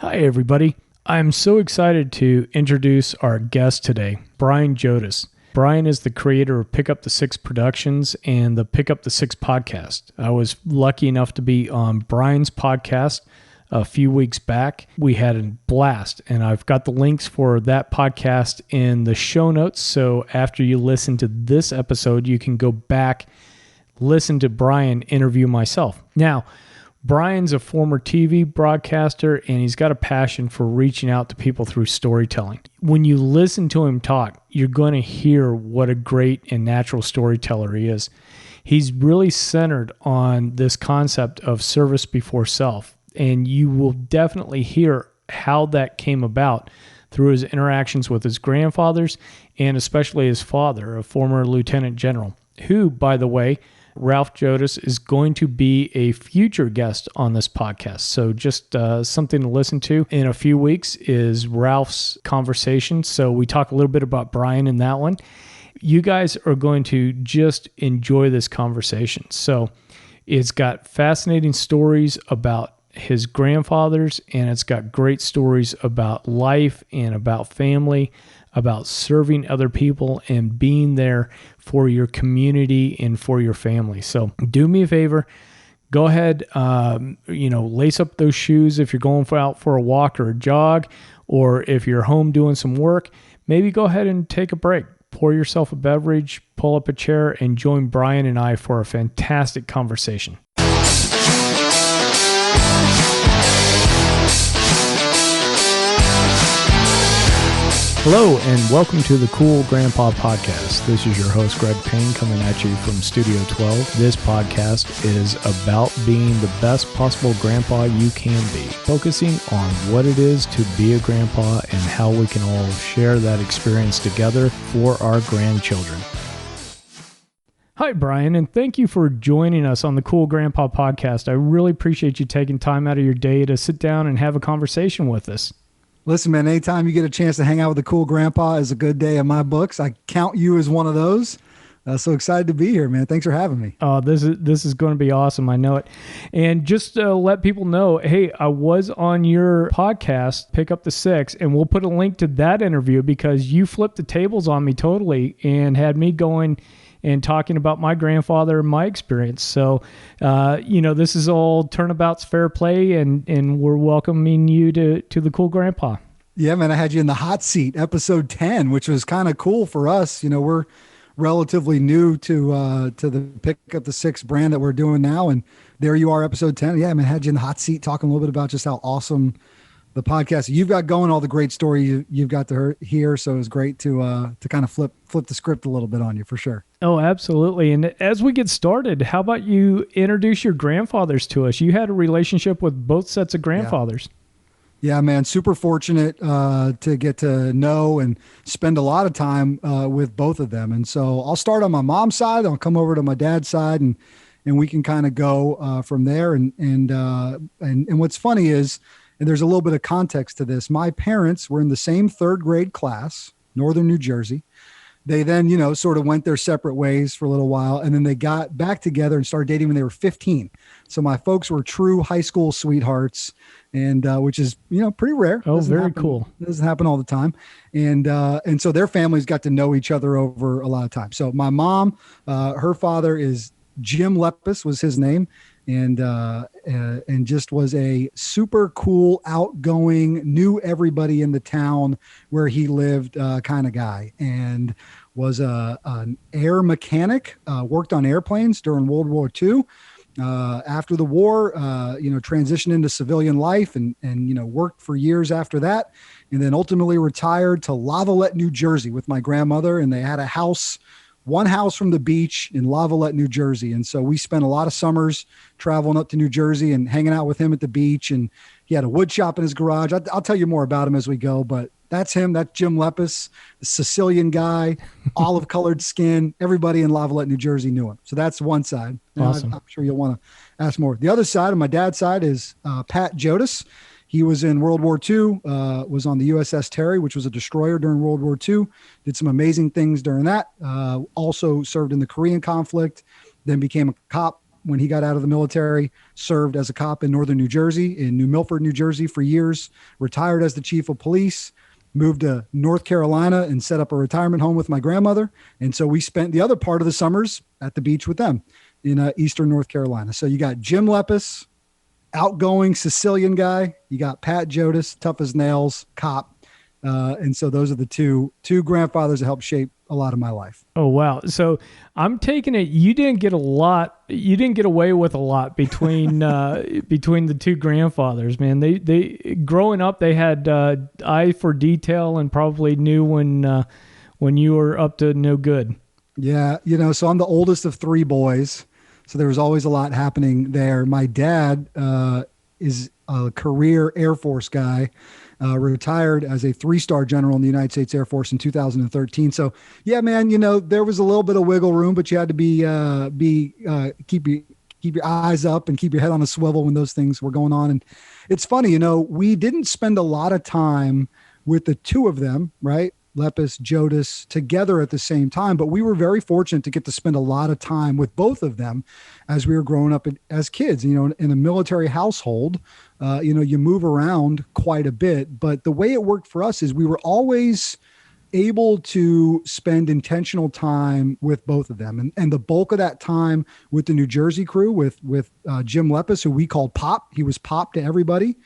Hi, everybody. I'm so excited to introduce our guest today, Brian Jodice. Brian is the creator of Pick Up the Six Productions and the Pick Up the Six podcast. I was lucky enough to be on Brian's podcast a few weeks back. We had a blast, and I've got the links for that podcast in the show notes. So after you listen to this episode, you can go back, listen to Brian interview myself. Now, Brian's a former TV broadcaster, and he's got a passion for reaching out to people through storytelling. When you listen to him talk, you're going to hear what a great and natural storyteller he is. He's really centered on this concept of service before self, and you will definitely hear how that came about through his interactions with his grandfathers and especially his father, a former lieutenant general, who, by the way, Ralph Jodice is going to be a future guest on this podcast. So just something to listen to in a few weeks is Ralph's conversation. So we talk a little bit about Brian in that one. You guys are going to just enjoy this conversation. So it's got fascinating stories about his grandfathers, and it's got great stories about life and about family, about serving other people and being there for your community and for your family. So do me a favor, go ahead, lace up those shoes if you're going out for a walk or a jog, or if you're home doing some work, maybe go ahead and take a break. Pour yourself a beverage, pull up a chair, and join Brian and I for a fantastic conversation. Hello, and welcome to the Cool Grandpa Podcast. This is your host, Greg Payne, coming at you from Studio 12. This podcast is about being the best possible grandpa you can be, focusing on what it is to be a grandpa and how we can all share that experience together for our grandchildren. Hi, Brian, and thank you for joining us on the Cool Grandpa Podcast. I really appreciate you taking time out of your day to sit down and have a conversation with us. Listen, man, anytime you get a chance to hang out with a cool grandpa is a good day in my books. I count you as one of those. So excited to be here, man. Thanks for having me. Oh, this is going to be awesome. I know it. And just to let people know, hey, I was on your podcast, Pick Up the Six, and we'll put a link to that interview because you flipped the tables on me totally and had me going and talking about my grandfather and my experience. So, this is all turnabout's fair play, and we're welcoming you to the Cool Grandpa. Yeah, man, I had you in the hot seat, episode 10, which was kind of cool for us. You know, we're relatively new to the Pick Up the Six brand that we're doing now, and there you are, episode 10. Yeah, man, I had you in the hot seat talking a little bit about just how awesome the podcast you've got going, all the great story you've got to hear. So it was great to kind of flip the script a little bit on you, for sure. Oh, absolutely. And as we get started, how about you introduce your grandfathers to us? You had a relationship with both sets of grandfathers. Yeah, man, super fortunate to get to know and spend a lot of time with both of them. And so I'll start on my mom's side. I'll come over to my dad's side, and we can kind of go from there. And what's funny is, and there's a little bit of context to this, my parents were in the same third grade class, Northern New Jersey. They then, sort of went their separate ways for a little while, and then they got back together and started dating when they were 15. So my folks were true high school sweethearts, and which is, pretty rare. Oh, very cool. It doesn't happen all the time. And so their families got to know each other over a lot of time. So my mom, her father is Jim Lepis was his name. And just was a super cool, outgoing, knew everybody in the town where he lived kind of guy, and was an air mechanic, worked on airplanes during World War II. After the war, transitioned into civilian life and worked for years after that, and then ultimately retired to Lavallette, New Jersey with my grandmother, and they had a house, one house from the beach in Lavallette, New Jersey. And so we spent a lot of summers traveling up to New Jersey and hanging out with him at the beach. And he had a wood shop in his garage. I'll tell you more about him as we go, but that's him. That's Jim Lepis, the Sicilian guy, olive colored skin. Everybody in Lavallette, New Jersey knew him. So that's one side. Awesome. I'm sure you'll want to ask more. The other side, on my dad's side, is Pat Jodice. He was in World War II, was on the USS Terry, which was a destroyer during World War II, did some amazing things during that. Also served in the Korean conflict, then became a cop when he got out of the military, served as a cop in northern New Jersey, in New Milford, New Jersey for years, retired as the chief of police, moved to North Carolina and set up a retirement home with my grandmother. And so we spent the other part of the summers at the beach with them in eastern North Carolina. So you got Jim Lepis, outgoing Sicilian guy. You got Pat Jodice, tough as nails, cop. And so those are the two grandfathers that helped shape a lot of my life. Oh, wow. So I'm taking it you didn't get away with a lot between between the two grandfathers, man. They growing up, they had eye for detail and probably knew when you were up to no good. Yeah, so I'm the oldest of three boys, so there was always a lot happening there. My dad is a career Air Force guy. Retired as a 3-star general in the United States Air Force in 2013. So yeah, man, there was a little bit of wiggle room, but you had to keep your eyes up and keep your head on a swivel when those things were going on. And it's funny, we didn't spend a lot of time with the two of them, right? Lepis, Jodice together at the same time, but we were very fortunate to get to spend a lot of time with both of them as we were growing up as kids. In a military household, you move around quite a bit, but the way it worked for us is we were always able to spend intentional time with both of them. And the bulk of that time with the New Jersey crew, with Jim Lepis, who we called Pop, he was Pop to everybody,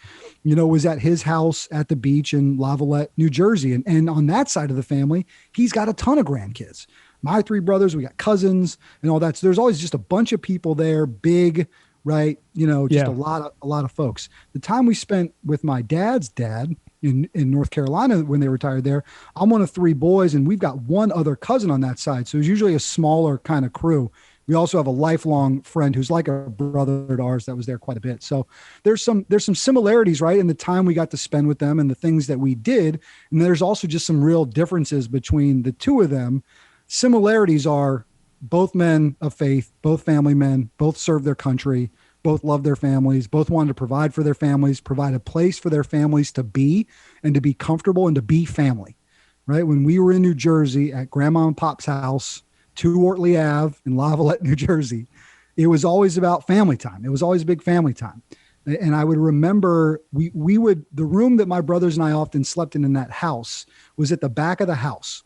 was at his house at the beach in Lavallette, New Jersey. And on that side of the family, he's got a ton of grandkids. My three brothers, we got cousins and all that. So there's always just a bunch of people there, big, right? A lot of folks. The time we spent with my dad's dad, in North Carolina when they retired there, I'm one of three boys, and we've got one other cousin on that side. So it's usually a smaller kind of crew. We also have a lifelong friend who's like a brother to ours that was there quite a bit. So there's some similarities, right, in the time we got to spend with them and the things that we did. And there's also just some real differences between the two of them. Similarities are both men of faith, both family men, both served their country, both loved their families, both wanted to provide for their families, provide a place for their families to be and to be comfortable and to be family, right? When we were in New Jersey at Grandma and Pop's house, 2 Wortley Ave in Lavallette, New Jersey, it was always about family time. It was always big family time. And I would remember the room that my brothers and I often slept in that house was at the back of the house.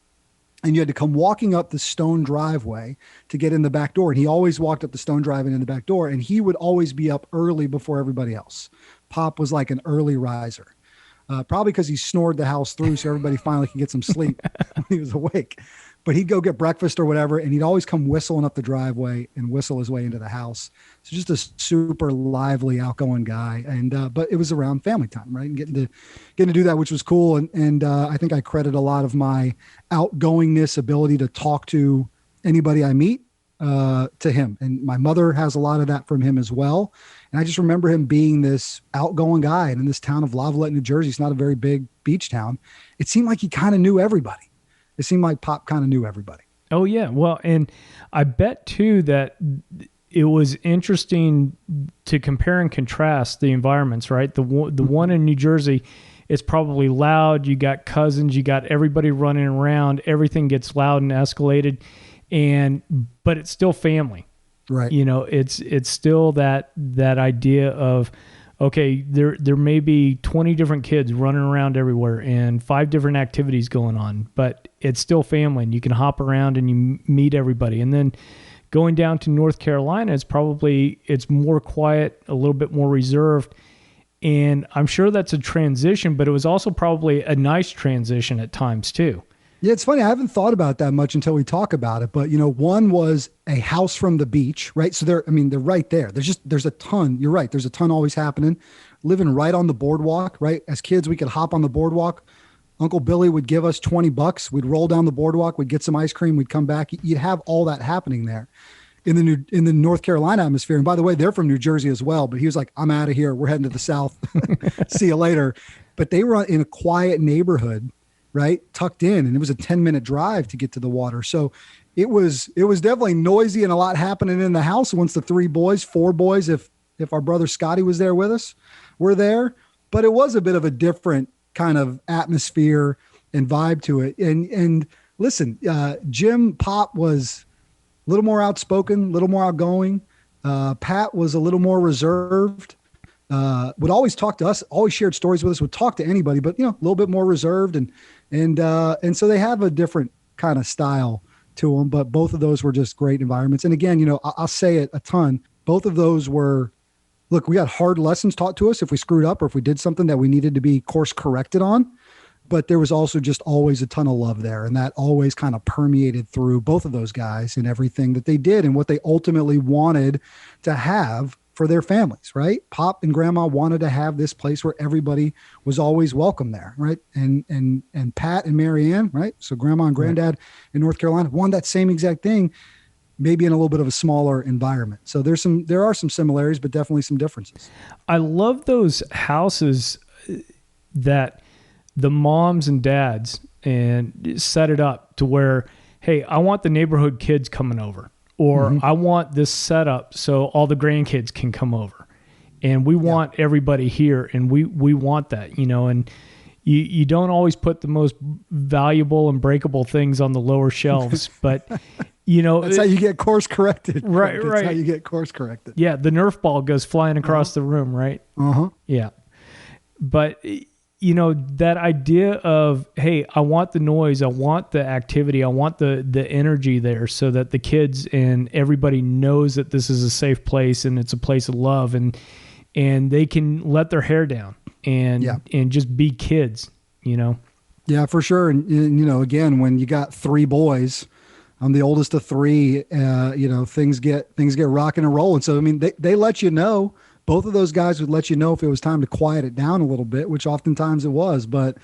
And you had to come walking up the stone driveway to get in the back door. And he always walked up the stone driveway in the back door. And he would always be up early before everybody else. Pop was like an early riser, probably because he snored the house through so everybody finally could get some sleep when he was awake. But he'd go get breakfast or whatever, and he'd always come whistling up the driveway and whistle his way into the house. So just a super lively, outgoing guy. And but it was around family time, right? And getting to do that, which was cool. And I think I credit a lot of my outgoingness, ability to talk to anybody I meet, to him. And my mother has a lot of that from him as well. And I just remember him being this outgoing guy. And in this town of Lavallette, New Jersey, it's not a very big beach town. It seemed like he kind of knew everybody. It seemed like Pop kind of knew everybody. Oh, yeah. Well, and I bet, too, that it was interesting to compare and contrast the environments, right? The one in New Jersey, it's probably loud. You got cousins. You got everybody running around. Everything gets loud and escalated. But it's still family. Right. It's still that idea of, okay, there may be 20 different kids running around everywhere and 5 different activities going on, but it's still family and you can hop around and you meet everybody. And then going down to North Carolina, it's more quiet, a little bit more reserved. And I'm sure that's a transition, but it was also probably a nice transition at times too. Yeah, it's funny. I haven't thought about that much until we talk about it. But, one was a house from the beach, right? So they're right there. There's a ton. You're right. There's a ton always happening. Living right on the boardwalk, right? As kids, we could hop on the boardwalk. Uncle Billy would give us $20. We'd roll down the boardwalk. We'd get some ice cream. We'd come back. You'd have all that happening there in the North Carolina atmosphere. And by the way, they're from New Jersey as well. But he was like, I'm out of here. We're heading to the South. See you later. But they were in a quiet neighborhood, right, tucked in, and it was a 10-minute drive to get to the water. So it was definitely noisy and a lot happening in the house once the 4 boys, if our brother Scotty was there with us, were there. But it was a bit of a different kind of atmosphere and vibe to it. And listen, Jim Pop was a little more outspoken, a little more outgoing. Pat was a little more reserved. Would always talk to us, always shared stories with us, would talk to anybody, but a little bit more reserved, and so they have a different kind of style to them. But both of those were just great environments. And again, I'll say it a ton. Both of those were, look, we got hard lessons taught to us if we screwed up or if we did something that we needed to be course corrected on. But there was also just always a ton of love there. And that always kind of permeated through both of those guys and everything that they did and what they ultimately wanted to have for their families, right? Pop and Grandma wanted to have this place where everybody was always welcome there, right? And Pat and Marianne, right? So Grandma and Granddad in North Carolina wanted that same exact thing, maybe in a little bit of a smaller environment. So there are some similarities, but definitely some differences. I love those houses that the moms and dads and set it up to where, hey, I want the neighborhood kids coming over, or I want this setup so all the grandkids can come over, and we want everybody here, and we want that, and you don't always put the most valuable and breakable things on the lower shelves, but that's how you get course corrected. Right. That's how you get course corrected. Yeah. The Nerf ball goes flying across the room. Right. Yeah. But that idea of, hey, I want the noise, I want the activity, I want the energy there so that the kids and everybody knows that this is a safe place and it's a place of love, and they can let their hair down and just be kids, Yeah, for sure. And again, when you got three boys, I'm the oldest of three, things get rocking and rolling. So, I mean, they let you know. Both of those guys would let you know if it was time to quiet it down a little bit, which oftentimes it was, but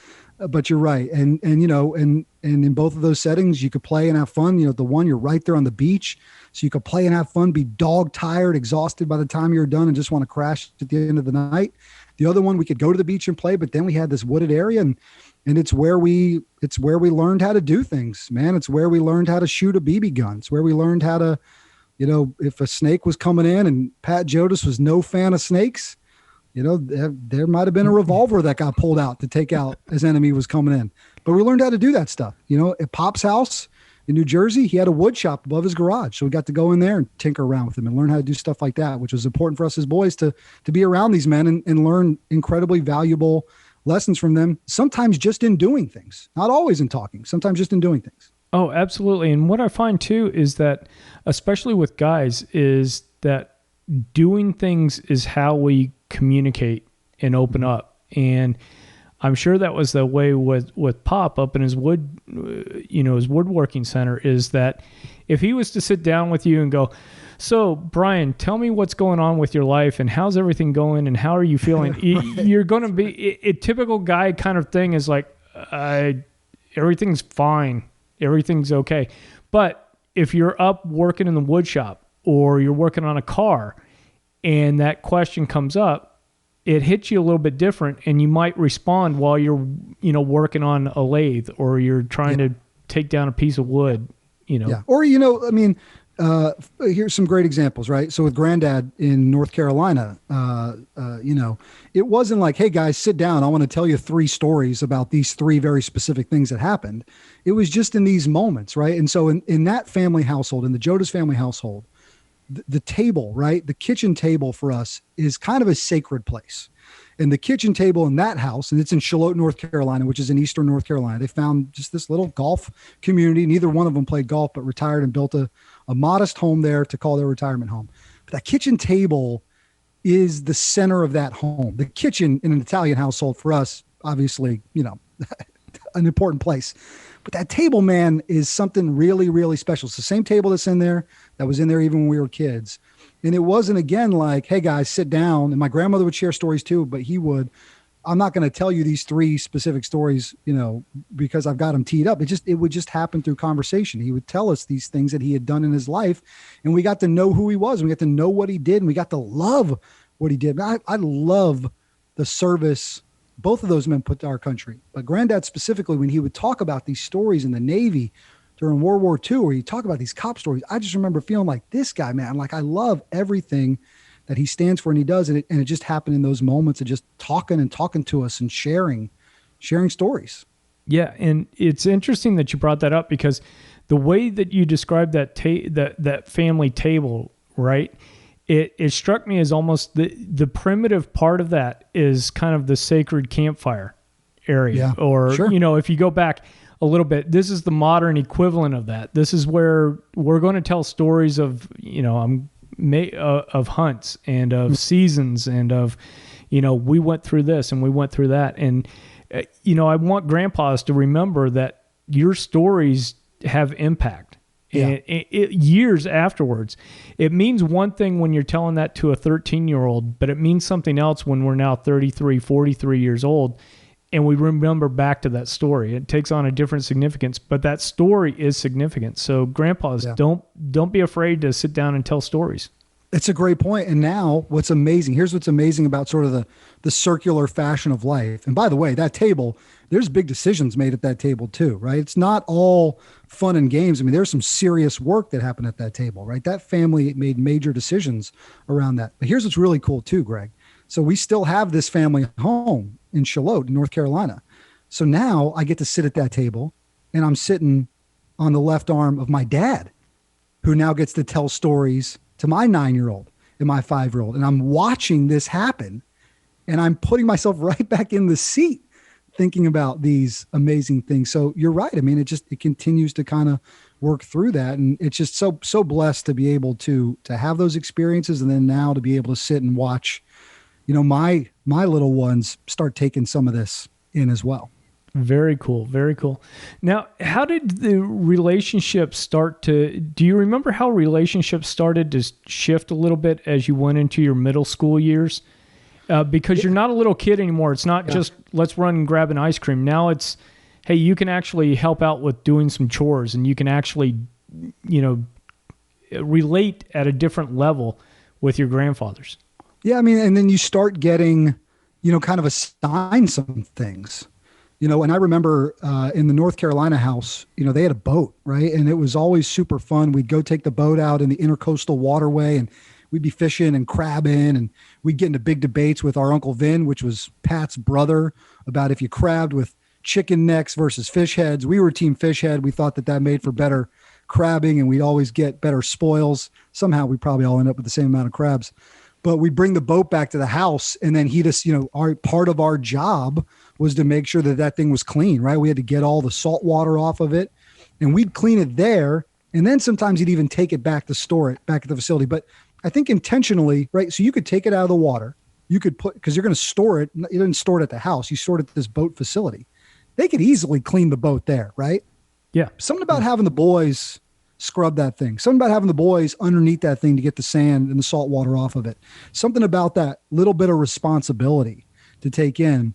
you're right. And in both of those settings, you could play and have fun. The one, you're right there on the beach, so you could play and have fun, be dog tired, exhausted by the time you're done and just want to crash at the end of the night. The other one, we could go to the beach and play, but then we had this wooded area, and it's where we learned how to do things, man. It's where we learned how to shoot a BB gun. It's where we learned how to, if a snake was coming in, and Pat Jodice was no fan of snakes, there might've been a revolver that got pulled out to take out his enemy was coming in. But we learned how to do that stuff. At Pop's house in New Jersey, he had a wood shop above his garage. So we got to go in there and tinker around with him and learn how to do stuff like that, which was important for us as boys to be around these men and learn incredibly valuable lessons from them. Sometimes just in doing things, not always in talking, sometimes just in doing things. Oh, absolutely. And what I find too is that, especially with guys, is that doing things is how we communicate and open up. And I'm sure that was the way with Pop up in his his woodworking center, is that if he was to sit down with you and go, so Brian, tell me what's going on with your life and how's everything going and how are you feeling? You're going to be a typical guy kind of thing is like, everything's fine. Everything's okay. But if you're up working in the wood shop or you're working on a car and that question comes up, it hits you a little bit different, and you might respond while you're, working on a lathe or you're trying to take down a piece of wood, Yeah. Or, here's some great examples, right? So with Granddad in North Carolina, it wasn't like, hey guys, sit down, I want to tell you 3 stories about these 3 very specific things that happened. It was just in these moments, right? And so in that family household, in the Jodice family household, the table, right? The kitchen table for us is kind of a sacred place. And the kitchen table in that house, and it's in Charlotte, North Carolina, which is in eastern North Carolina, they found just this little golf community. Neither one of them played golf, but retired and built a modest home there to call their retirement home. But that kitchen table is the center of that home. The kitchen in an Italian household for us, obviously, an important place. But that table, man, is something really, really special. It's the same table that's in there, that was in there even when we were kids. And it wasn't, again, like, hey, guys, sit down. And my grandmother would share stories too, but I'm not going to tell you these 3 specific stories, because I've got them teed up. It would just happen through conversation. He would tell us these things that he had done in his life, and we got to know who he was, and we got to know what he did, and we got to love what he did. I love the service both of those men put to our country. But Granddad specifically, when he would talk about these stories in the Navy during World War II, where he talk about these cop stories, I just remember feeling like, this guy, man, like I love everything that he stands for and he does. And it just happened in those moments of just talking to us and sharing stories. Yeah. And it's interesting that you brought that up, because the way that you described that family table, right, it struck me as almost the primitive part of that is kind of the sacred campfire area. Yeah, Or, sure. if you go back a little bit, this is the modern equivalent of that. This is where we're going to tell stories of, of hunts and of seasons and of, we went through this and we went through that. And, I want grandpas to remember that your stories have impact. Yeah. And years afterwards. It means one thing when you're telling that to a 13-year-old, but it means something else when we're now 33, 43 years old, and we remember back to that story. It takes on a different significance, but that story is significant. So grandpas, don't be afraid to sit down and tell stories. It's a great point. And now here's what's amazing about sort of the circular fashion of life. And by the way, that table, there's big decisions made at that table too, right? It's not all fun and games. I mean, there's some serious work that happened at that table, right? That family made major decisions around that. But here's what's really cool too, Greg. So we still have this family home in Charlotte, North Carolina. So now I get to sit at that table, and I'm sitting on the left arm of my dad, who now gets to tell stories to my 9-year-old and my 5-year-old. And I'm watching this happen, and I'm putting myself right back in the seat thinking about these amazing things. So you're right. I mean, it continues to kind of work through that. And it's just so blessed to be able to have those experiences. And then now to be able to sit and watch, my little ones start taking some of this in as well. Very cool. Very cool. Now, how did the relationship do you remember how relationships started to shift a little bit as you went into your middle school years? Because you're not a little kid anymore. It's not just let's run and grab an ice cream. Now it's, hey, you can actually help out with doing some chores, and you can actually, relate at a different level with your grandfathers. Yeah. I mean, and then you start getting, kind of assigned some things. And I remember in the North Carolina house, they had a boat, right? And it was always super fun. We'd go take the boat out in the intercoastal waterway, and we'd be fishing and crabbing, and we'd get into big debates with our Uncle Vin, which was Pat's brother, about if you crabbed with chicken necks versus fish heads. We were team fish head. We thought that made for better crabbing, and we'd always get better spoils. Somehow we probably all end up with the same amount of crabs. But we'd bring the boat back to the house, and then he'd just, part of our job was to make sure that thing was clean, right? We had to get all the salt water off of it, and we'd clean it there. And then sometimes he'd even take it back to store it back at the facility. But I think intentionally, right? So you could take it out of the water. You could because you're going to store it. You didn't store it at the house. You stored it at this boat facility. They could easily clean the boat there, right? Yeah. Something about having the boys scrub that thing. Something about having the boys underneath that thing to get the sand and the salt water off of it. Something about that little bit of responsibility to take in.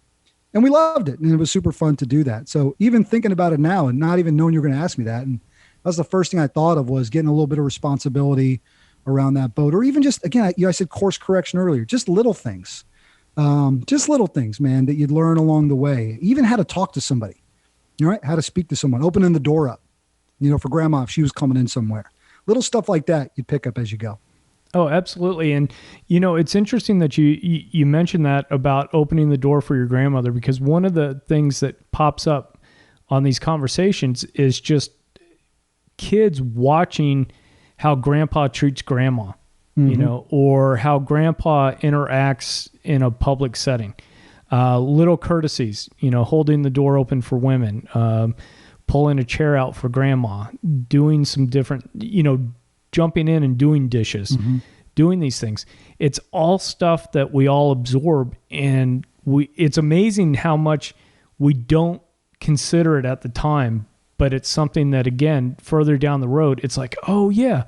And we loved it. And it was super fun to do that. So even thinking about it now and not even knowing you're going to ask me that. And that was the first thing I thought of, was getting a little bit of responsibility around that boat. Or even just, again, I said course correction earlier, just little things. Just little things, man, that you'd learn along the way. Even how to talk to somebody, right? How to speak to someone, opening the door up, for grandma, if she was coming in somewhere. Little stuff like that you'd pick up as you go. Oh, absolutely. And, it's interesting that you mentioned that about opening the door for your grandmother, because one of the things that pops up on these conversations is just kids watching how grandpa treats grandma, or how grandpa interacts in a public setting. Little courtesies, holding the door open for women, pulling a chair out for grandma, doing some different, jumping in and doing dishes, doing these things. It's all stuff that we all absorb, and it's amazing how much we don't consider it at the time, but it's something that, again, further down the road, it's like, oh yeah,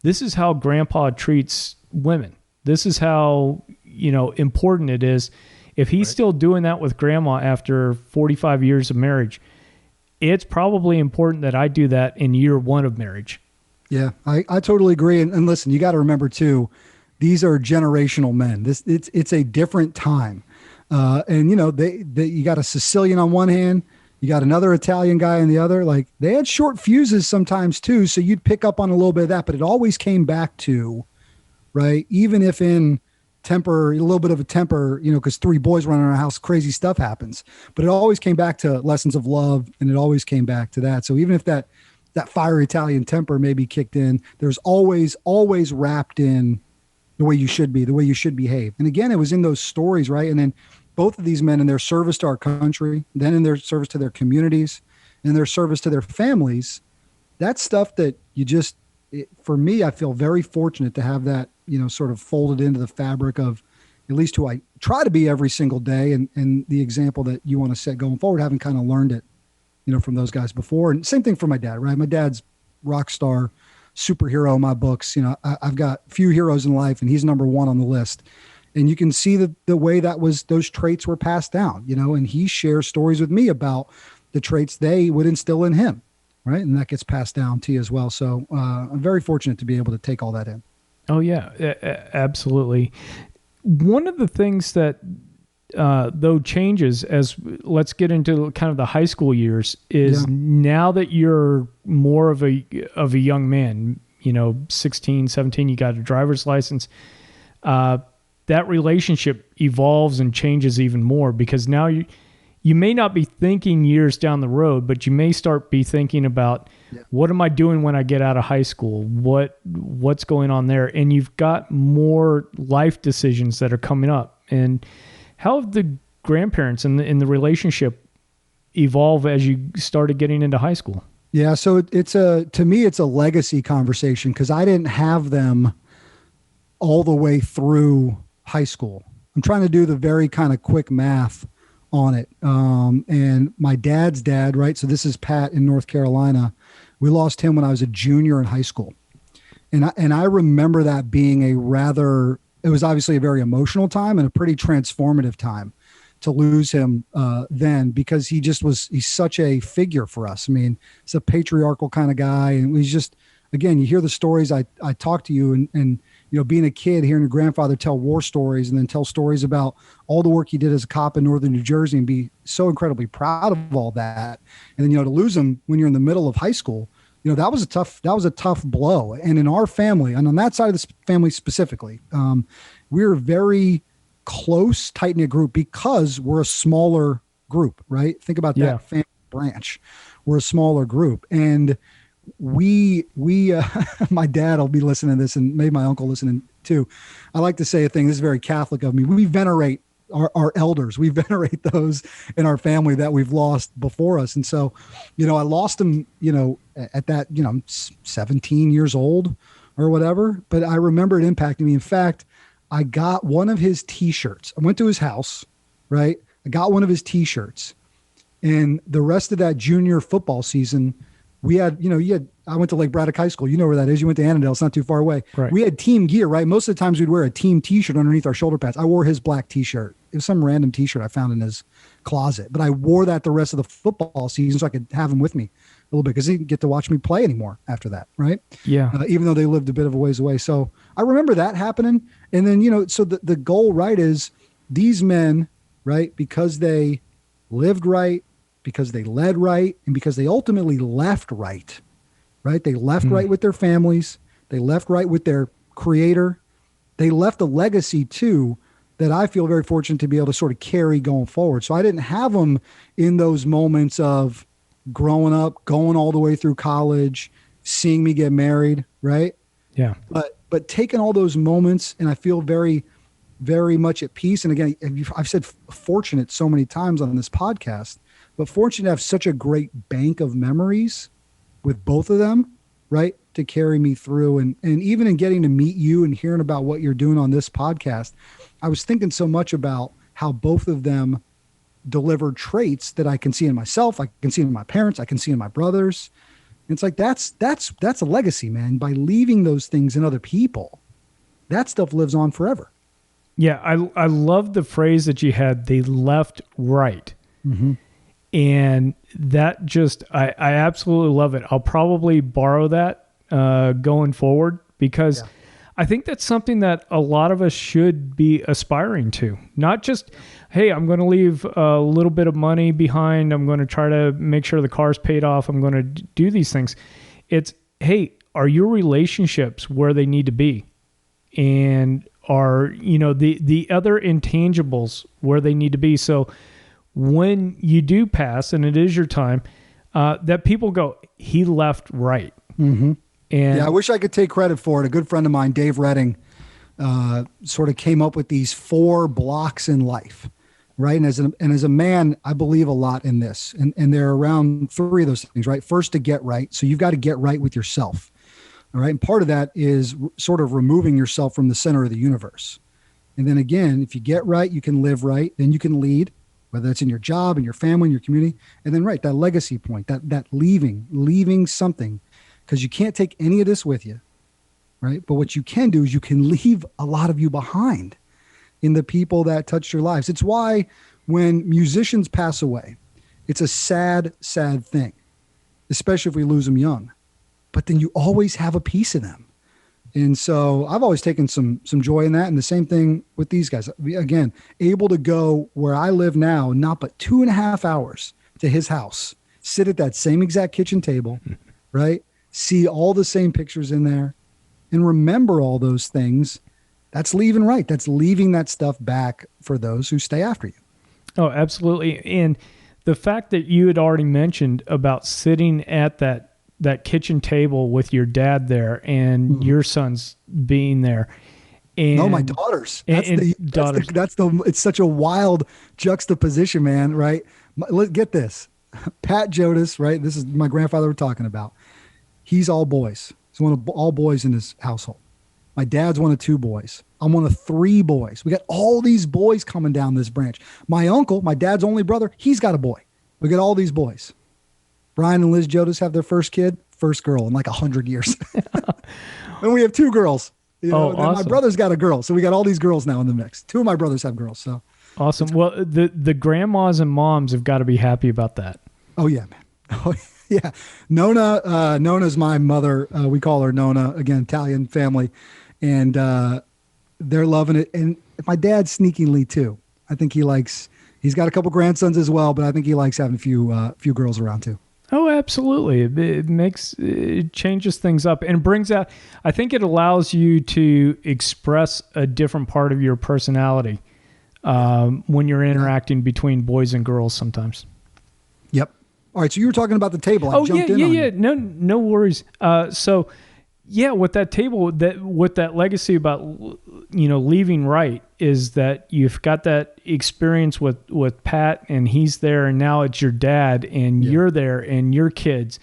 this is how grandpa treats women. This is how, important it is. If he's still doing that with grandma after 45 years of marriage, it's probably important that I do that in year 1 of marriage. Yeah, I totally agree. And listen, you got to remember too, these are generational men. It's a different time. And you got a Sicilian on one hand, you got another Italian guy on the other. Like, they had short fuses sometimes too. So you'd pick up on a little bit of that, but it always came back to, right? Even if in temper, a little bit of a temper, because 3 boys running around our house, crazy stuff happens, but it always came back to lessons of love. And it always came back to that. So even if that fiery Italian temper maybe kicked in, there's always wrapped in the way you should be, the way you should behave. And again, it was in those stories, right? And then both of these men in their service to our country, then in their service to their communities, in their service to their families, that's stuff that for me, I feel very fortunate to have that, sort of folded into the fabric of at least who I try to be every single day, and the example that you want to set going forward, having kind of learned it, from those guys before. And same thing for my dad, right? My dad's rock star superhero in my books. I've got few heroes in life, and he's number one on the list. And you can see the way those traits were passed down, and he shares stories with me about the traits they would instill in him, right? And that gets passed down to you as well. So I'm very fortunate to be able to take all that in. Oh, yeah, absolutely. One of the things that, though, changes as let's get into kind of the high school years is now that you're more of a young man, 16, 17, you got a driver's license, that relationship evolves and changes even more, because now you may not be thinking years down the road, but you may start be thinking about what am I doing when I get out of high school? What's going on there? And you've got more life decisions that are coming up. And how have the grandparents and the relationship evolve as you started getting into high school? Yeah. So to me, it's a legacy conversation, because I didn't have them all the way through high school. I'm trying to do the very kind of quick math on it. And my dad's dad, right? So this is Pat in North Carolina. We lost him when I was a junior in high school. And I remember that being it was obviously a very emotional time and a pretty transformative time to lose him then, because he's such a figure for us. I mean, he's a patriarchal kind of guy. And he's just, again, you hear the stories. I talk to you and being a kid, hearing your grandfather tell war stories and then tell stories about all the work he did as a cop in northern New Jersey and be so incredibly proud of all that. And then, to lose him when you're in the middle of high school, that was a tough blow. And in our family, and on that side of the family specifically, we're a very close, tight-knit group because we're a smaller group, right? Think about that family branch. We're a smaller group. And we my dad will be listening to this, and maybe my uncle listening too. I like to say a thing, this is very Catholic of me. We venerate our elders. We venerate those in our family that we've lost before us. And so, I lost him, at that, 17 years old or whatever, but I remember it impacting me. In fact, I got one of his t-shirts. I went to his house, right? I got one of his t-shirts, and the rest of that junior football season, we had, I went to Lake Braddock High School. You know where that is. You went to Annandale. It's not too far away. Right. We had team gear, right? Most of the times we'd wear a team t-shirt underneath our shoulder pads. I wore his black t-shirt. It was some random t-shirt I found in his closet, but I wore that the rest of the football season so I could have him with me a little bit, because he didn't get to watch me play anymore after that. Right. Yeah. Even though they lived a bit of a ways away. So I remember that happening. And then, so the goal, right, is these men, right, because they lived right, because they led right, and because they ultimately left right, right? They left right with their families. They left right with their creator. They left a legacy too that I feel very fortunate to be able to sort of carry going forward. So I didn't have them in those moments of growing up, going all the way through college, seeing me get married, right? Yeah. But taking all those moments, and I feel very, very much at peace. And again, I've said fortunate so many times on this podcast, but fortunate to have such a great bank of memories with both of them, right, to carry me through. And even in getting to meet you and hearing about what you're doing on this podcast, I was thinking so much about how both of them delivered traits that I can see in myself, I can see in my parents, I can see in my brothers. And it's like, that's a legacy, man. By leaving those things in other people, that stuff lives on forever. Yeah, I love the phrase that you had, they left right. Mm-hmm. And that just, I absolutely love it. I'll probably borrow that going forward, because I think that's something that a lot of us should be aspiring to. Not just, hey, I'm going to leave a little bit of money behind. I'm going to try to make sure the car's paid off. I'm going to do these things. It's, hey, are your relationships where they need to be? And are, the other intangibles where they need to be? So when you do pass and it is your time, that people go, he left right. Mm-hmm. And I wish I could take credit for it. A good friend of mine, Dave Redding, sort of came up with these 4 blocks in life, right? And as a man, I believe a lot in this, and there are around 3 of those things, right? First, to get right. So you've got to get right with yourself. All right. And part of that is sort of removing yourself from the center of the universe. And then again, if you get right, you can live right, then you can lead, whether that's in your job, in your family, in your community. And then that legacy point, that leaving something, because you can't take any of this with you. Right. But what you can do is you can leave a lot of you behind in the people that touched your lives. It's why when musicians pass away, it's a sad, sad thing, especially if we lose them young. But then you always have a piece of them. And so I've always taken some joy in that. And the same thing with these guys. Again, able to go where I live now, not but 2.5 hours to his house, sit at that same exact kitchen table, right? See all the same pictures in there and remember all those things. That's leaving right. That's leaving that stuff back for those who stay after you. Oh, absolutely. And the fact that you had already mentioned about sitting at that kitchen table with your dad there and your sons being there. And no, my daughters. Daughters. It's such a wild juxtaposition, man. Right. Let's get this. Pat Jodice, right? This is my grandfather we're talking about. He's all boys. He's one of all boys in his household. My dad's one of 2 boys. I'm one of 3 boys. We got all these boys coming down this branch. My uncle, my dad's only brother, he's got a boy. We got all these boys. Brian and Liz Jodice have their first kid, first girl in like 100 years. And we have 2 girls. Awesome. My brother's got a girl. So we got all these girls now in the mix. 2 of my brothers have girls. So awesome. Well, the grandmas and moms have got to be happy about that. Oh, yeah, man. Oh, yeah. Nona's my mother. We call her Nona, again, Italian family. And they're loving it. And my dad sneakingly, too. I think he's got a couple grandsons as well, but I think he likes having a few girls around, too. Oh, absolutely. It changes things up and brings out, I think it allows you to express a different part of your personality when you're interacting between boys and girls sometimes. Yep. All right. So you were talking about the table. Yeah. No worries. So yeah, with that table, with that legacy about, leaving right is that you've got that experience with Pat and he's there and now it's your dad and you're there and your kids.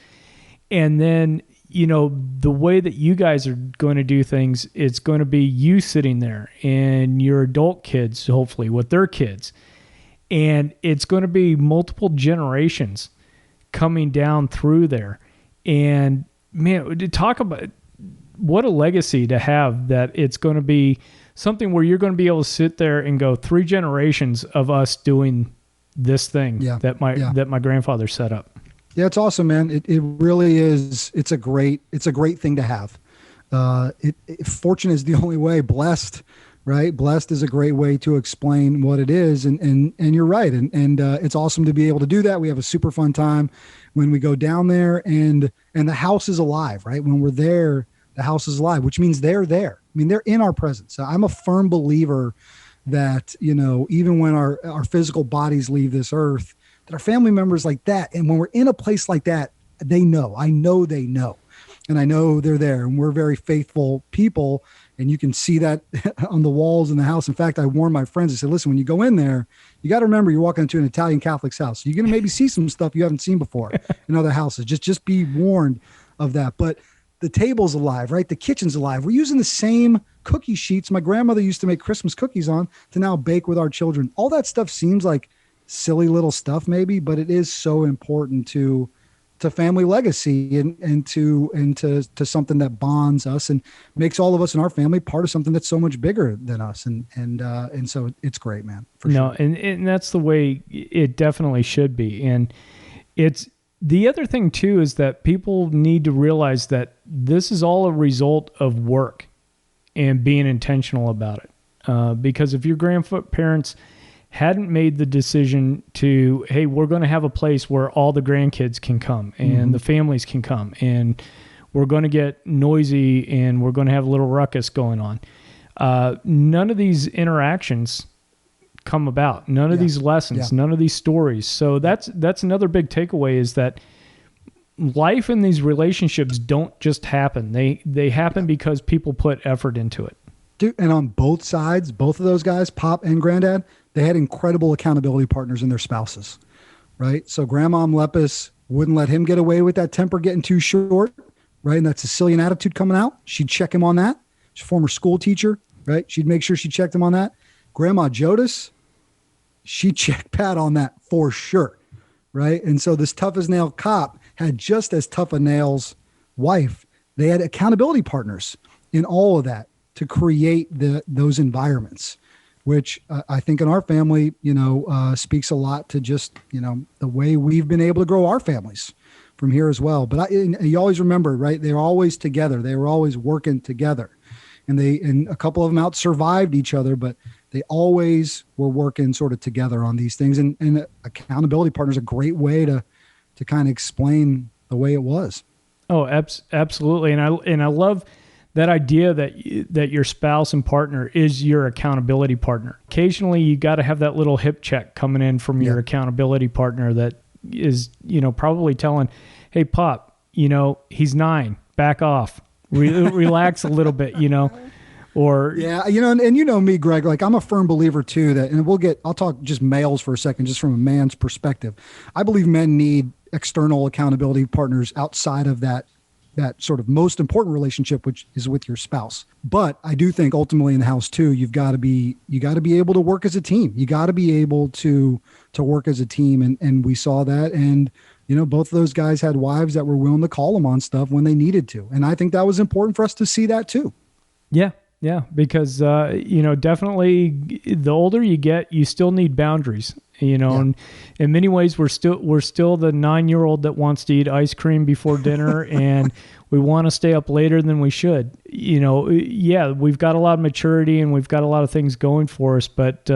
And then, the way that you guys are going to do things, it's going to be you sitting there and your adult kids, hopefully with their kids. And it's going to be multiple generations coming down through there. And man, to talk about what a legacy to have, that it's going to be something where you're going to be able to sit there and go 3 generations of us doing this thing that my grandfather set up. Yeah, it's awesome, man. It really is. It's a great thing to have. Fortune is the only way. Blessed, right? Blessed is a great way to explain what it is. And you're right. And it's awesome to be able to do that. We have a super fun time when we go down there and the house is alive, right? When we're there, the house is alive, which means they're there. I mean, they're in our presence. So I'm a firm believer that, even when our physical bodies leave this earth, that our family members like that. And when we're in a place like that, they know, I know they know, and I know they're there, and we're very faithful people. And you can see that on the walls in the house. In fact, I warn my friends, I said, listen, when you go in there, you got to remember you're walking into an Italian Catholic's house. So you're going to maybe see some stuff you haven't seen before in other houses. Just be warned of that. But the table's alive, right? The kitchen's alive. We're using the same cookie sheets my grandmother used to make Christmas cookies on to now bake with our children. All that stuff seems like silly little stuff maybe, but it is so important to family legacy and to something that bonds us and makes all of us in our family part of something that's so much bigger than us. And so it's great, man. For sure. And that's the way it definitely should be. And it's, the other thing too is that people need to realize that this is all a result of work and being intentional about it. Because if your grandparents hadn't made the decision to, hey, we're going to have a place where all the grandkids can come and the families can come and we're going to get noisy and we're going to have a little ruckus going on. None of these interactions come about. None of these lessons, none of these stories. So that's another big takeaway, is that life in these relationships don't just happen. They happen because people put effort into it. Dude, and on both sides, both of those guys, Pop and Granddad, they had incredible accountability partners in their spouses, right? So Grandmom Lepis wouldn't let him get away with that temper getting too short, right? And that Sicilian attitude coming out. She'd check him on that. She's a former school teacher, right? She'd make sure she checked him on that. Grandma Jodice, she checked Pat on that for sure, right? And so this tough as nail cop had just as tough a nails wife. They had accountability partners in all of that to create those environments, which I think in our family, speaks a lot to just, the way we've been able to grow our families from here as well. But you always remember, right? They were always together. They were always working together, and a couple of them out survived each other, but they always were working sort of together on these things. And accountability partner is a great way to kind of explain the way it was. Oh, absolutely. And I love that idea that your spouse and partner is your accountability partner. Occasionally you got to have that little hip check coming in from your accountability partner that is, probably telling, hey, Pop, he's 9, back off, relax a little bit, or. Yeah. And me, Greg, like I'm a firm believer too that, and I'll talk just males for a second, just from a man's perspective. I believe men need external accountability partners outside of that sort of most important relationship, which is with your spouse. But I do think ultimately in the house too, you got to be able to work as a team. You got to be able to work as a team. And we saw that. And, both of those guys had wives that were willing to call them on stuff when they needed to. And I think that was important for us to see that too. Yeah. Yeah. Because, definitely the older you get, you still need boundaries, and in many ways we're still the 9-year-old that wants to eat ice cream before dinner and we want to stay up later than we should. We've got a lot of maturity and we've got a lot of things going for us, but,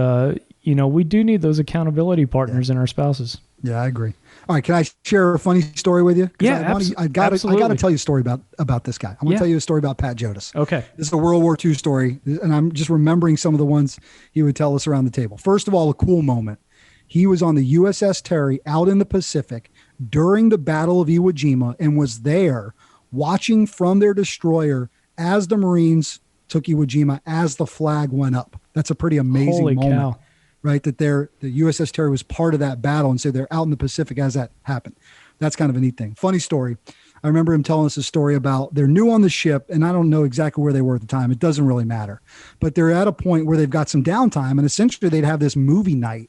we do need those accountability partners in our spouses. Yeah, I agree. All right. Can I share a funny story with you? Yeah, I got to tell you a story about this guy. I want to tell you a story about Pat Jodice. Okay. This is a World War II story, and I'm just remembering some of the ones he would tell us around the table. First of all, a cool moment. He was on the USS Terry out in the Pacific during the Battle of Iwo Jima and was there watching from their destroyer as the Marines took Iwo Jima, as the flag went up. That's a pretty amazing Holy moment. Cow. Right, that the USS Terry was part of that battle, and so they're out in the Pacific as that happened. That's kind of a neat thing. Funny story. I remember him telling us a story about they're new on the ship, and I don't know exactly where they were at the time. It doesn't really matter. But they're at a point where they've got some downtime, and essentially they'd have this movie night,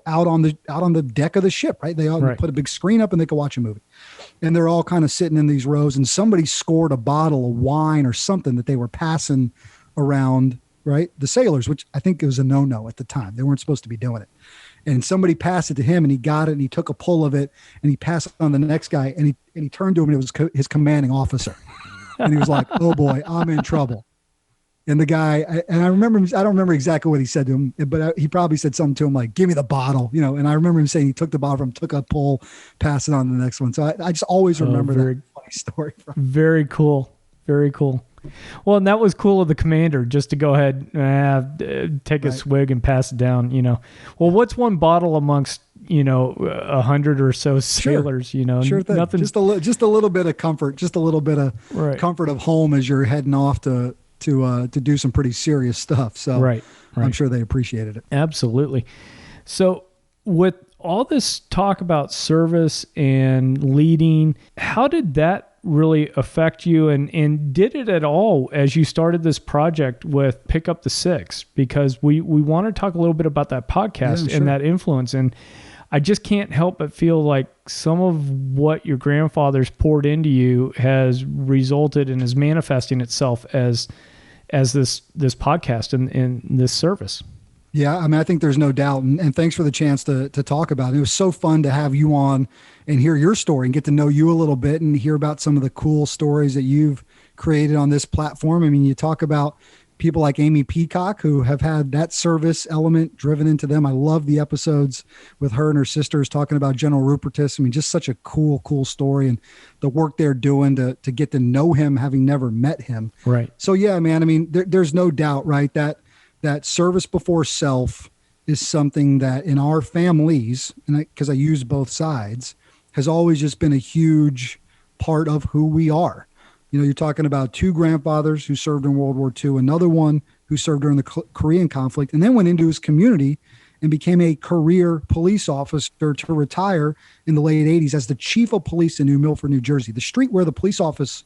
out on the deck of the ship, right? They all put a big screen up and they could watch a movie. And they're all kind of sitting in these rows, and somebody scored a bottle of wine or something that they were passing around, right? The sailors, which I think it was a no-no at the time. They weren't supposed to be doing it. And somebody passed it to him and he got it and he took a pull of it and he passed it on the next guy and he turned to him and it was his commanding officer. And he was like, oh boy, I'm in trouble. And the guy, I don't remember exactly what he said to him, but he probably said something to him like, give me the bottle, and I remember him saying he took the bottle from him, took a pull, passed it on to the next one. So I just always remember that funny story. Very cool. Very cool. Well, and that was cool of the commander just to go ahead, take a swig and pass it down, Well, what's one bottle amongst, 100 or so sailors, Sure thing. Nothing. Just a little bit of comfort, just a little bit of comfort of home as you're heading off to do some pretty serious stuff. So right. I'm sure they appreciated it. Absolutely. So with all this talk about service and leading, how did that really affect you, and did it at all as you started this project with Pick Up the Six? Because we want to talk a little bit about that podcast and that influence. And I just can't help but feel like some of what your grandfather's poured into you has resulted and is manifesting itself as this podcast and this service. Yeah, I mean, I think there's no doubt. And thanks for the chance to talk about it. It was so fun to have you on and hear your story and get to know you a little bit and hear about some of the cool stories that you've created on this platform. I mean, you talk about people like Amy Peacock who have had that service element driven into them. I love the episodes with her and her sisters talking about General Rupertus. I mean, just such a cool story and the work they're doing to get to know him, having never met him. Right. So yeah, man, I mean, there's no doubt, right, that service before self is something that in our families, and because I use both sides, has always just been a huge part of who we are. You're talking about two grandfathers who served in World War II, another one who served during the Korean conflict, and then went into his community and became a career police officer to retire in the late 80s as the chief of police in New Milford, New Jersey. The street where the police office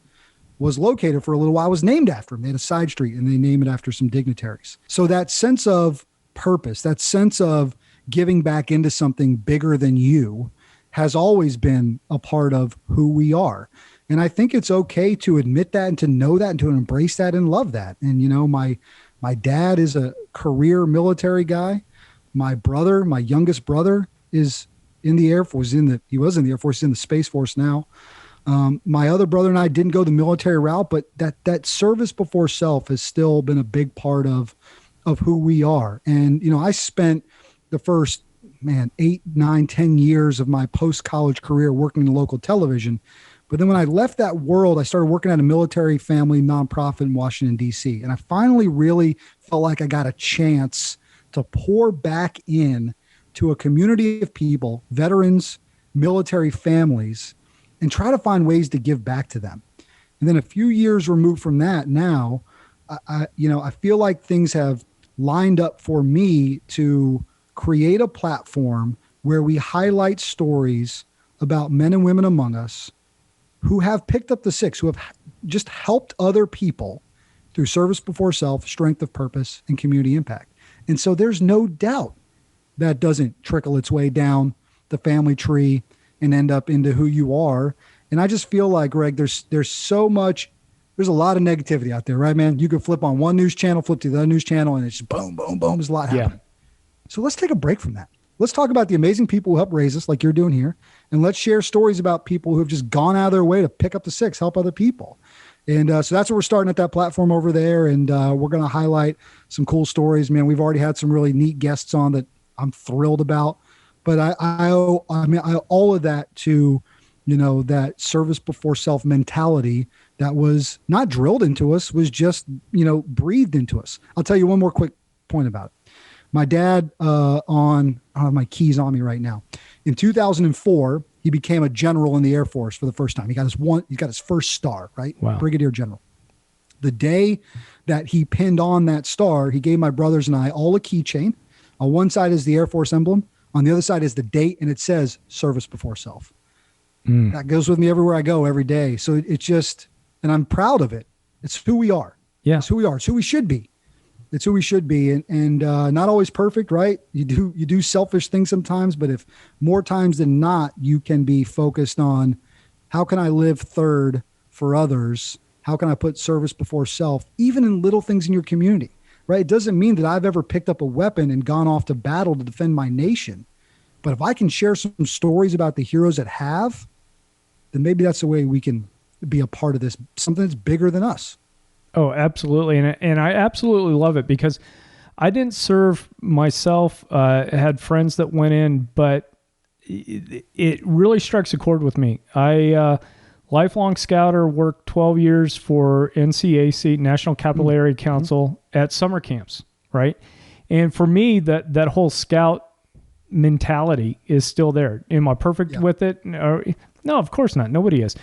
was located for a little while was named after him. They had a side street, and they named it after some dignitaries. So that sense of purpose, that sense of giving back into something bigger than you, has always been a part of who we are. And I think it's okay to admit that and to know that and to embrace that and love that. And, you know, my dad is a career military guy. My brother, my youngest brother, is in the Air Force. He was in the Air Force, in the Space Force now. My other brother and I didn't go the military route, but that service before self has still been a big part of who we are. And, you know, I spent the first 8, 9, 10 years of my post-college career working in local television. But then when I left that world, I started working at a military family nonprofit in Washington, D.C. And I finally really felt like I got a chance to pour back in to a community of people, veterans, military families, and try to find ways to give back to them. And then a few years removed from that, now, I feel like things have lined up for me to create a platform where we highlight stories about men and women among us who have picked up the six, who have just helped other people through service before self, strength of purpose, and community impact. And so there's no doubt that doesn't trickle its way down the family tree and end up into who you are. And I just feel like, Greg, there's so much, there's a lot of negativity out there, right, man? You could flip on one news channel, flip to the other news channel, and it's just boom, boom, boom. There's a lot happening. So let's take a break from that. Let's talk about the amazing people who help raise us, like you're doing here. And let's share stories about people who have just gone out of their way to pick up the six, help other people. And so that's what we're starting at that platform over there. And we're going to highlight some cool stories, man. We've already had some really neat guests on that I'm thrilled about. But I owe all of that to, you know, that service before self mentality that was not drilled into us, was just, you know, breathed into us. I'll tell you one more quick point about it. My dad, I don't have my keys on me right now. In 2004, he became a general in the Air Force for the first time. He got his first star, right? Wow. Brigadier general. The day that he pinned on that star, he gave my brothers and I all a keychain. On one side is the Air Force emblem. On the other side is the date, and it says service before self. That goes with me everywhere I go every day. So it's just, and I'm proud of it. It's who we are. Yeah. It's who we are. It's who we should be. It's who we should be. And not always perfect, right? You do selfish things sometimes, but if more times than not, you can be focused on how can I live third for others? How can I put service before self, even in little things in your community, right? It doesn't mean that I've ever picked up a weapon and gone off to battle to defend my nation. But if I can share some stories about the heroes that have, then maybe that's the way we can be a part of this, something that's bigger than us. Oh, absolutely. And I absolutely love it because I didn't serve myself. I had friends that went in, but it really strikes a chord with me. I, lifelong scouter, worked 12 years for NCAC, National Capital Area Council, at summer camps, right? And for me, that whole scout mentality is still there. Am I perfect with it? No, of course not. Nobody is.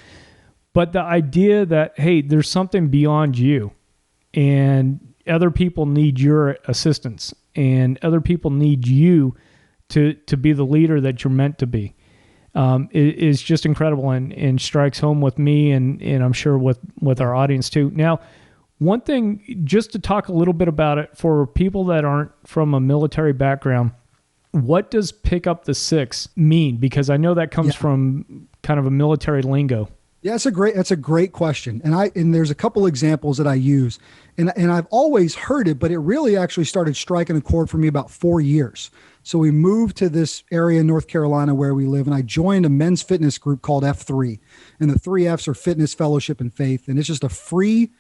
But the idea that, hey, there's something beyond you and other people need your assistance and other people need you to be the leader that you're meant to be is just incredible and strikes home with me and I'm sure with our audience too. Now, one thing, just to talk a little bit about it for people that aren't from a military background, what does pick up the six mean? Because I know that comes from kind of a military lingo. Yeah, that's a great question. And there's a couple examples that I use and I've always heard it, but it really actually started striking a chord for me about 4 years. So we moved to this area in North Carolina where we live, and I joined a men's fitness group called F3. And the 3 F's are fitness, fellowship, and faith. And it's just a free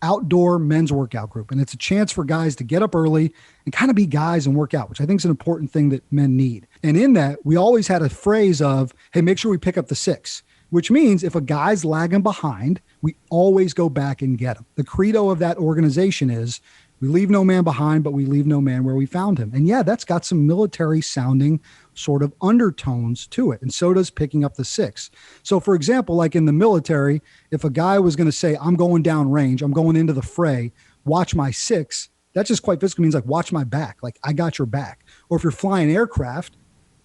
outdoor men's workout group. And it's a chance for guys to get up early and kind of be guys and work out, which I think is an important thing that men need. And in that, we always had a phrase of, hey, make sure we pick up the six. Which means if a guy's lagging behind, we always go back and get him. The credo of that organization is we leave no man behind, but we leave no man where we found him. And yeah, that's got some military sounding sort of undertones to it. And so does picking up the six. So for example, like in the military, if a guy was going to say, I'm going down range, I'm going into the fray, watch my six, That just quite physically means like, watch my back. Like, I got your back. Or if you're flying aircraft,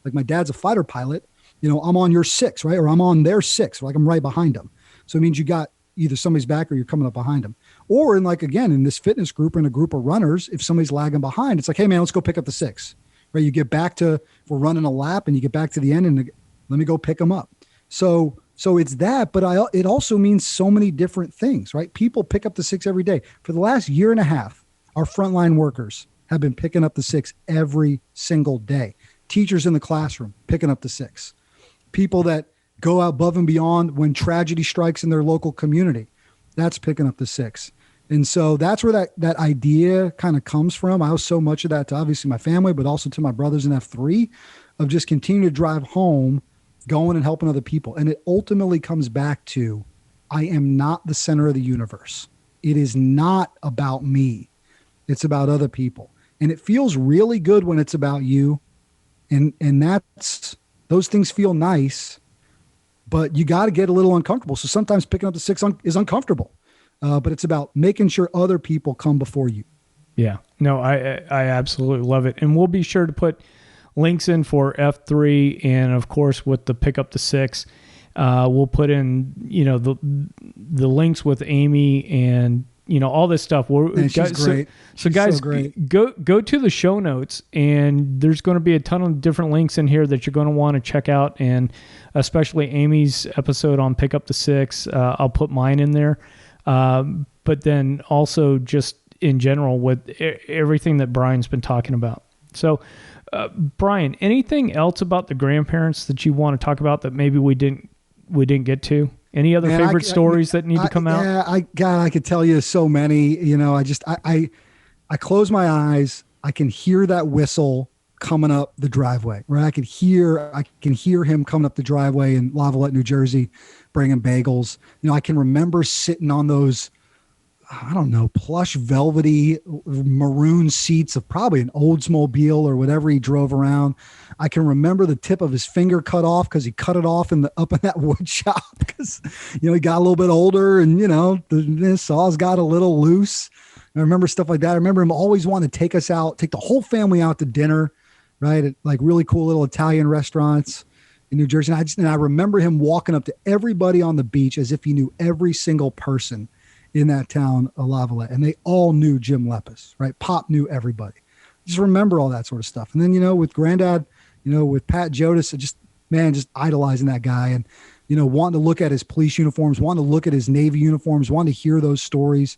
like my dad's a fighter pilot, I'm on your 6, right? Or I'm on their 6, like I'm right behind them. So it means you got either somebody's back or you're coming up behind them. Or in this fitness group or in a group of runners, if somebody's lagging behind, it's like, hey man, let's go pick up the 6, right? You get back to, if we're running a lap and you get back to the end and let me go pick them up. So it's that, but it also means so many different things, right? People pick up the 6 every day. For the last year and a half, our frontline workers have been picking up the 6 every single day. Teachers in the classroom picking up the 6. People that go out above and beyond when tragedy strikes in their local community, that's picking up the 6. And so that's where that idea kind of comes from. I owe so much of that to obviously my family, but also to my brothers in F3, of just continuing to drive home, going and helping other people. And it ultimately comes back to, I am not the center of the universe. It is not about me. It's about other people. And it feels really good when it's about you. And those things feel nice, but you got to get a little uncomfortable. So sometimes picking up the 6 is uncomfortable, but it's about making sure other people come before you. Yeah, no, I absolutely love it. And we'll be sure to put links in for F3, and of course with the pick up the 6, we'll put in, the links with Amy and, all this stuff. She's great. So guys, great. Go to the show notes, and there's going to be a ton of different links in here that you're going to want to check out, and especially Amy's episode on Pick Up the 6. I'll put mine in there. But then also just in general with everything that Brian's been talking about. So, Brian, anything else about the grandparents that you want to talk about that maybe we didn't get to? Any other favorite stories that need to come out? Yeah, I could tell you so many. I close my eyes. I can hear that whistle coming up the driveway. Right, I can hear him coming up the driveway in Lavallette, New Jersey, bringing bagels. I can remember sitting on those, I don't know, plush, velvety, maroon seats of probably an Oldsmobile or whatever he drove around. I can remember the tip of his finger cut off because he cut it off up in that wood shop because, he got a little bit older and, the saws got a little loose. I remember stuff like that. I remember him always wanting to take the whole family out to dinner, right? At like really cool little Italian restaurants in New Jersey. And I remember him walking up to everybody on the beach as if he knew every single person in that town of Lavallette, and they all knew Jim Lepis, right? Pop knew everybody. Just remember all that sort of stuff. And then, with Granddad, with Pat Jodice, just idolizing that guy and, wanting to look at his police uniforms, wanting to look at his Navy uniforms, wanting to hear those stories,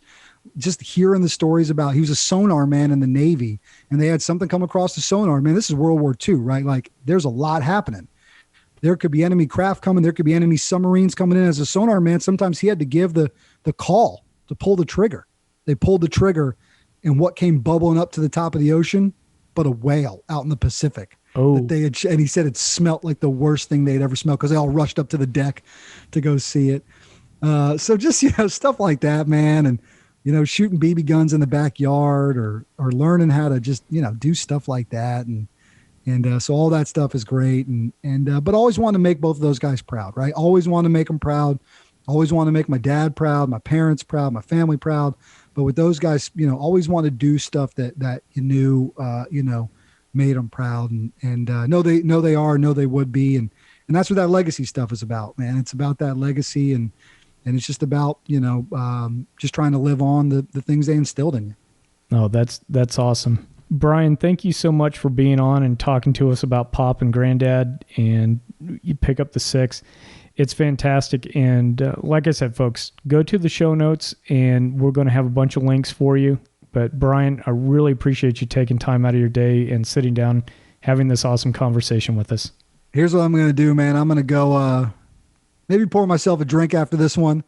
just hearing the stories about, he was a sonar man in the Navy and they had something come across the sonar. Man, this is World War II, right? Like there's a lot happening. There could be enemy craft coming. There could be enemy submarines coming in. As a sonar man, sometimes he had to give the call to pull the trigger. They pulled the trigger, and what came bubbling up to the top of the ocean but a whale out in the Pacific. Oh. And he said it smelt like the worst thing they'd ever smelled because they all rushed up to the deck to go see it. So just, stuff like that, man. And, shooting BB guns in the backyard or learning how to just, do stuff like that. And so all that stuff is great. But always want to make both of those guys proud, right? Always want to make them proud. Always want to make my dad proud, my parents proud, my family proud. But with those guys, always want to do stuff that you knew, made them proud and know they would be. And that's what that legacy stuff is about, man. It's about that legacy and it's just about, just trying to live on the things they instilled in you. Oh, that's awesome. Brian, thank you so much for being on and talking to us about Pop and Granddad and you Pick Up the 6. It's fantastic. And like I said, folks, go to the show notes and we're going to have a bunch of links for you. But Brian, I really appreciate you taking time out of your day and sitting down, having this awesome conversation with us. Here's what I'm going to do, man. I'm going to go maybe pour myself a drink after this one.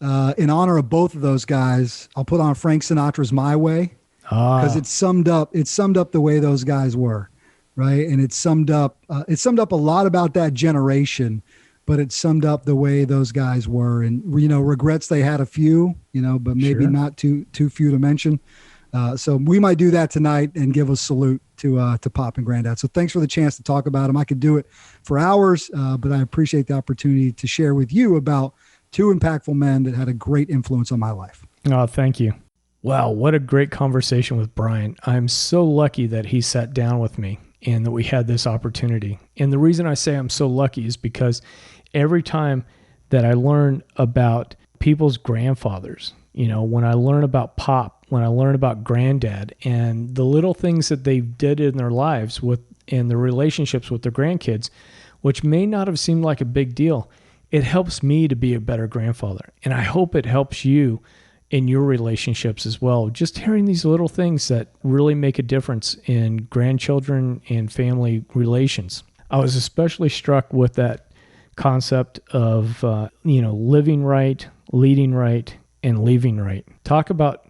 In honor of both of those guys, I'll put on Frank Sinatra's My Way because it summed up the way those guys were, right? And it summed up a lot about that generation. But it summed up the way those guys were. And, regrets they had a few, but maybe not too few to mention. So we might do that tonight and give a salute to Pop and Granddad. So thanks for the chance to talk about them. I could do it for hours, but I appreciate the opportunity to share with you about two impactful men that had a great influence on my life. Oh, thank you. Wow, what a great conversation with Brian. I'm so lucky that he sat down with me and that we had this opportunity. And the reason I say I'm so lucky is because every time that I learn about people's grandfathers, when I learn about Pop, when I learn about Granddad and the little things that they did in their lives and the relationships with their grandkids, which may not have seemed like a big deal, it helps me to be a better grandfather. And I hope it helps you in your relationships as well. Just hearing these little things that really make a difference in grandchildren and family relations. I was especially struck with that concept of, living right, leading right, and leaving right. Talk about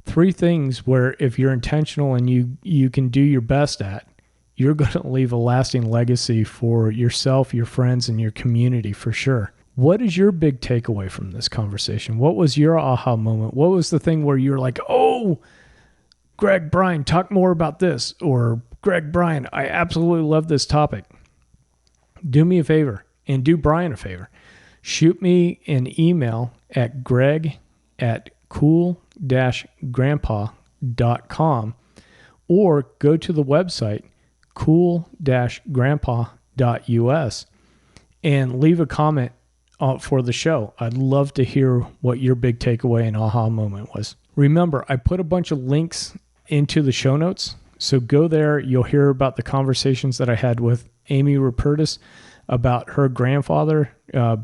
3 things where if you're intentional and you can do your best at, you're going to leave a lasting legacy for yourself, your friends, and your community for sure. What is your big takeaway from this conversation? What was your aha moment? What was the thing where you're like, oh, Greg, Brian, talk more about this? Or Greg, Brian, I absolutely love this topic. Do me a favor and do Brian a favor. Shoot me an email at greg@cool-grandpa.com or go to the website cool-grandpa.us and leave a comment for the show. I'd love to hear what your big takeaway and aha moment was. Remember, I put a bunch of links into the show notes, so go there. You'll hear about the conversations that I had with Amy Rupertus about her grandfather.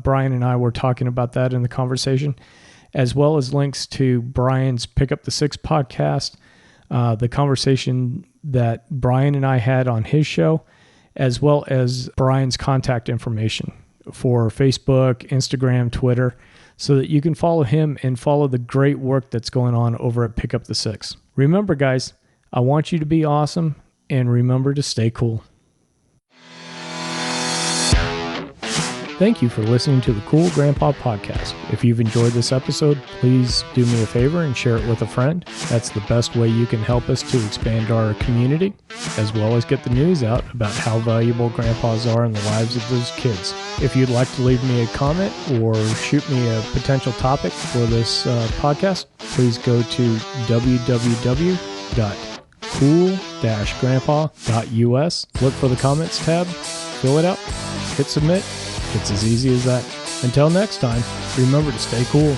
Brian and I were talking about that in the conversation, as well as links to Brian's Pick Up the Six podcast, the conversation that Brian and I had on his show, as well as Brian's contact information for Facebook, Instagram, Twitter, so that you can follow him and follow the great work that's going on over at Pick Up the Six. Remember, guys, I want you to be awesome, and remember to stay cool. Thank you for listening to the Cool Grandpa Podcast. If you've enjoyed this episode, please do me a favor and share it with a friend. That's the best way you can help us to expand our community, as well as get the news out about how valuable grandpas are in the lives of those kids. If you'd like to leave me a comment or shoot me a potential topic for this podcast, please go to www.cool-grandpa.us. Look for the comments tab, fill it out, hit submit. It's as easy as that. Until next time, remember to stay cool.